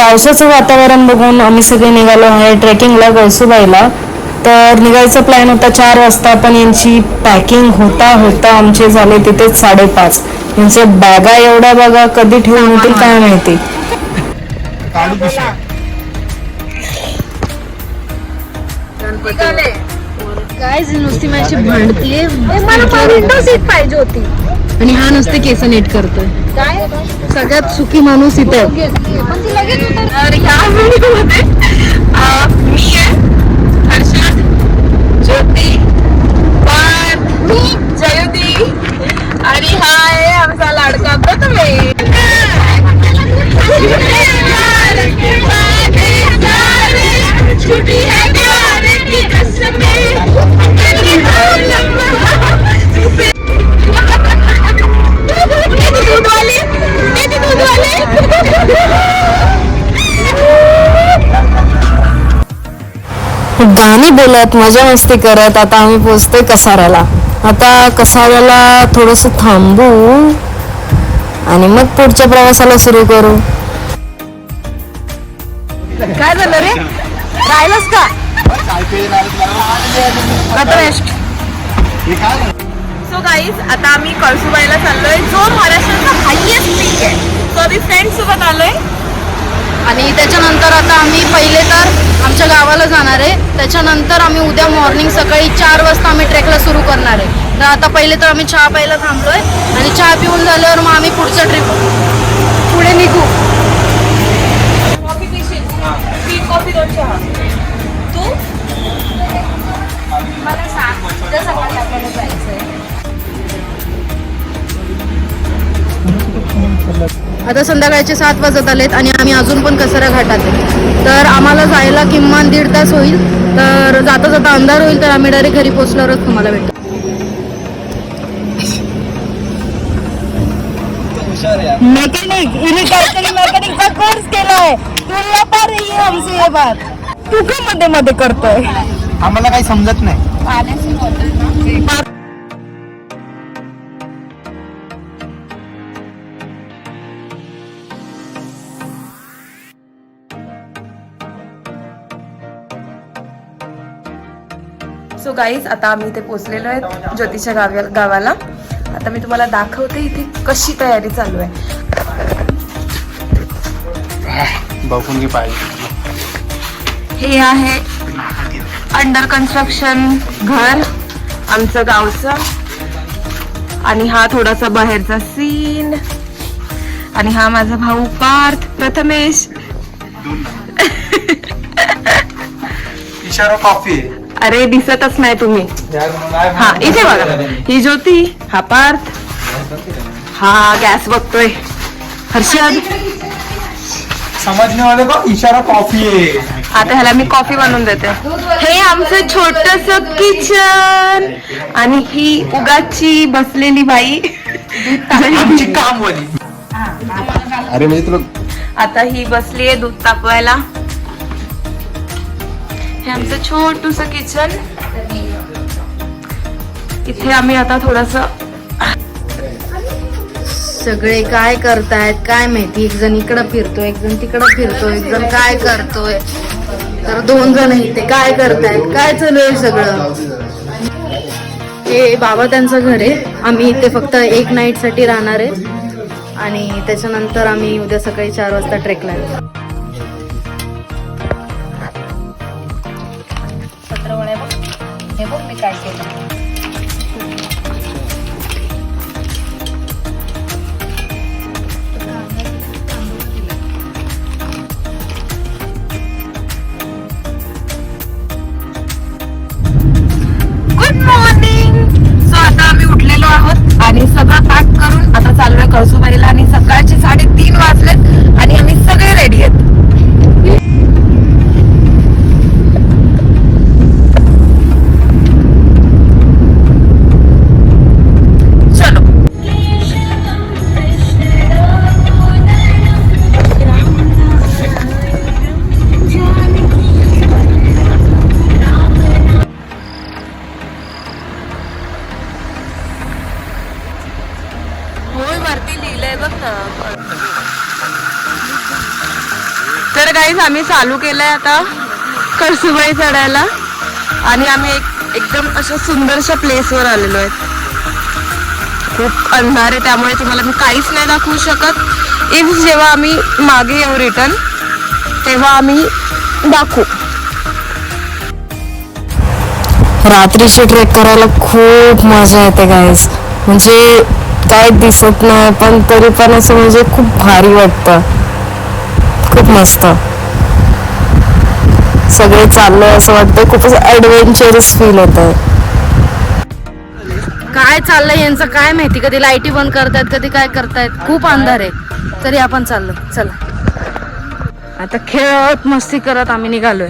पावसाचं वातावरण बघून आम्ही सगळे निघालो आहे ट्रेकिंगला कळसूबाईला. तर निघायचा प्लॅन होता 4 वाजता, पण यांची पॅकिंग होता होता आमचे झाले तिथेच 5:30. यांचे बॅगा एवढ्या बघा कधी ठेवून होतील काय माहिती. काय नुसती माझी भांडतीये. मला विंडो सीट पाहिजे होती आणि हा नुसते केस नीट करतोय. काय सगळ्यात सुखी माणूस इथे. तर ह्या व्हिडिओमध्ये मी आहे, हर्षद, ज्योती, पार्थ, जयती आणि हा आहे आमचा लाडका प्रथमेश. गाणी बोलत मजा मस्ती करत आता आम्ही पोहोचतोय कसाऱ्याला. आता कसाऱ्याला थोडस थांबू आणि मग पुढच्या प्रवासाला सुरू करू. काय झालं रे, राहिलंस का? सो गाईज आता आम्ही कळसूबाईला चाललोय, जो महाराष्ट्राचा हायएस्ट पीक आहे. सो आम्ही फ्रेंड्स सोबत आलोय आणि त्याच्यानंतर आता आम्ही पहिले तर आमच्या गावाला जाणार आहे. त्याच्यानंतर आम्ही उद्या मॉर्निंग सकाळी 4 वाजता आम्ही ट्रेकला सुरू करणार आहे. तर आता पहिले तर आम्ही चहा प्यायला थांबलोय आणि चहा पिऊन झाल्यावर मग आम्ही पुढचं ट्रिप पुढे निघू. कॉफी 2 चहा. तू मला सांग उद्या सकाळी आपल्याला जायचंय. आता संध्याकाळचे 7 वाजत आलेत आणि आम्ही अजून पण कसारा घाटात आहे. तर आम्हाला जायला किमान 1.5 तास होईल. तर जाता जाता अंधार होईल, तर आम्ही डायरेक्ट घरी पोहोचल्यावरच तुम्हाला भेटू. मेकॅनिकचा कोर्स केलाय तुला पार आमची हे बात तू का मध्ये मध्ये करतोय. आम्हाला काही समजत नाही. सो गाईज आता आम्ही इथे पोहोचलेलो आहे ज्योतीच्या गावाला. आता मी तुम्हाला दाखवते इथे कशी तयारी चालू आहे. बघून घे पाहिजे. हे आहे अंडर कन्स्ट्रक्शन घर आमचं गावचं आणि हा थोडासा बाहेरचा सीन आणि हा माझा भाऊ पार्थ प्रथमेश. इशारा कॉफी. अरे दिसतच नाही तुम्ही. हा इथे बघा, ही ज्योती, हा पार्थ, हा गॅस बघतोय हर्षद. समजने वाले को इशारा कॉफी आहे. आता ह्याला मी कॉफी बनवून देते. हे आमचं छोटस किचन आणि ही उगाची बसलेली बाई आमची कामवाली. अरे म्हणजे तुला आता ही बसली आहे दूध तापवायला. हे आमचं छोटूस किचन. इथे आम्ही आता थोडस सगळे काय करतायत काय माहिती. एक जण इकडं फिरतोय, एक जण तिकडं फिरतोय, एक जण काय करतोय, तर 2 जण इथे काय करतायत, काय चालू आहे सगळं. हे बाबा त्यांचं घर आहे. आम्ही इथे फक्त 1 नाईट साठी राहणार आहे आणि त्याच्यानंतर आम्ही उद्या सकाळी 4 वाजता ट्रेकला येऊ. हे बघ मी काय केलं. Good morning. सो आता आम्ही उठलेलो आहोत आणि सगळं पॅक करून आता चाललोय कळसूबाईला आणि सकाळचे 3:30 वाजलेत आणि आम्ही सगळे रेडी आहेत. तर गाईज आम्ही चालू केलंय आता कळसुबाई चढायला आणि आम्ही एकदम अशा सुंदरशा प्लेसवर आलेलो आहे. खूप अंधार आहे त्यामुळे तुम्हाला मी काहीच नाही दाखवू शकत. इफ जेव्हा आम्ही मागे येऊ रिटर्न तेव्हा आम्ही दाखवू. रात्रीची ट्रेक करायला खूप मजा येते गाईज. म्हणजे काय दिसत नाही पण तरी पण असं म्हणजे खूप भारी वाटतं. खूप मस्त सगळे चाललंय असं वाटतं. खूपच ऍडव्हेंचरस फील होत आहे. काय चाललंय यांचं काय माहिती. कधी लाईटी बंद करतायत कधी काय करतायत. खूप अंधार आहे तरी आपण चाललो. चला आता खेळत मस्ती करत आम्ही निघालोय.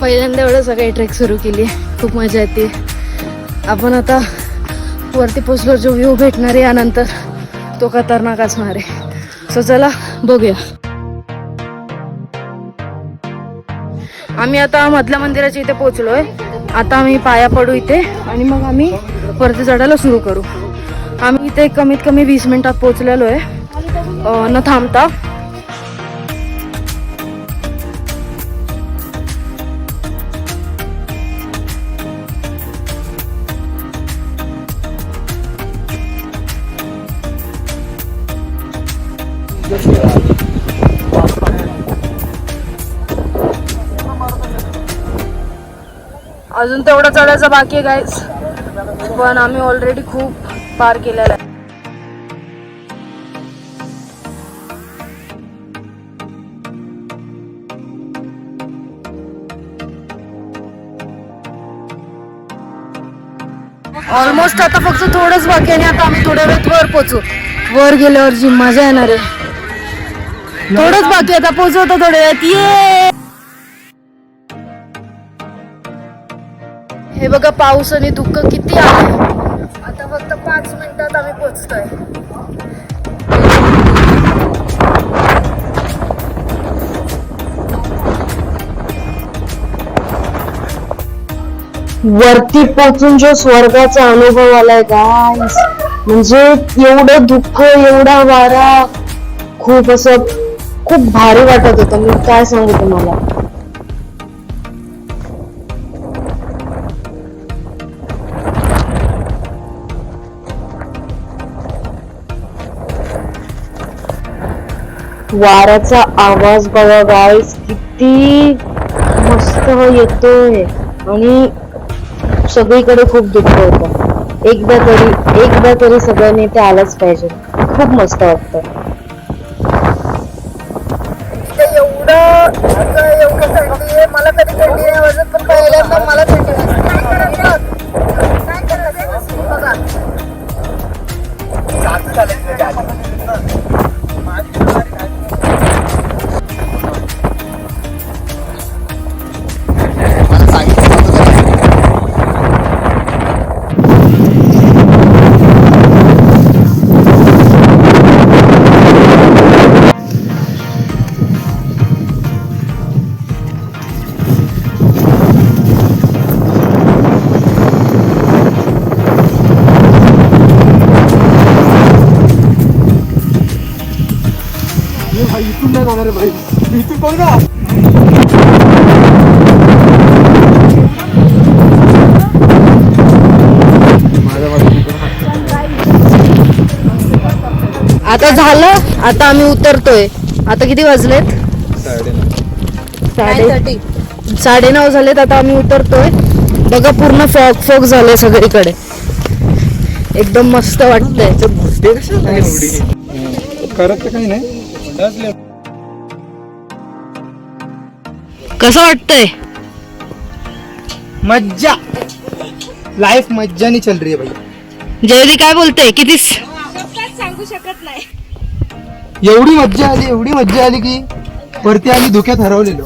पहिल्यांदा एवढं सगळी ट्रेक सुरू केली. खूप मजा येते. आपण आता वरती पोचलो. जो व्ह्यू भेटणार आहे यानंतर तो खतरनाक असणार आहे. सो चला बघूया. आम्ही आता मधल्या मंदिराच्या इथे पोचलोय. आता आम्ही पाया पडू इथे आणि मग आम्ही वरती चढायला सुरू करू. आम्ही इथे कमीत कमी 20 मिनिटात पोचलेलो आहे न थांबता. अजून तेवढं चढायचं बाकी आहे गाईज पण आम्ही ऑलरेडी खूप पार केलेला आहे. ऑलमोस्ट आता फक्त थोडंच बाकी आहे आणि आता आम्ही थोड्या वेळात वर पोचू. वर गेल्यावर जी मजा येणार आहे. थोडंच बाकी आता पोचू होतं थोड्या वेळात. ये हे बघा पाऊस आणि दुःख किती आहे. आता फक्त 5 मिनिटात आम्ही पोचतोय. वरती पोचून जो स्वर्गाचा अनुभव आलाय गाईस. म्हणजे एवढं दुःख एवढा वारा खूप असं खूप भारी वाटत होतं. मी काय सांगू तुम्हाला. वाऱ्याचा आवाज बघा गाईस किती मस्त येतोय आणि सगळीकडे खूप दुःख होतं. एकदा तरी सगळ्यांनी इथे आलंच पाहिजे. खूप मस्त वाटतं. एवढं थंडी आहे. मला कधी थंडी नाही वाजत पण पहिल्यांदा मला थंडी इथून नाही जाणार भाई. इथून बघ ना. आता झालं. आता आम्ही उतरतोय. आता किती वाजलेत? 9:30 झालेत. आता आम्ही उतरतोय. बघा पूर्ण फॉग झालंय सगळीकडे. एकदम मस्त वाटतंय. करत काही नाही. कसं वाटतंय? मज्जा. लाईफ मज्जानी चल रही है भाई. जयदी काय बोलते? किती सांगू शकत नाही. एवढी मज्जा आली की वरती आम्ही धुक्यात हरवलेलो.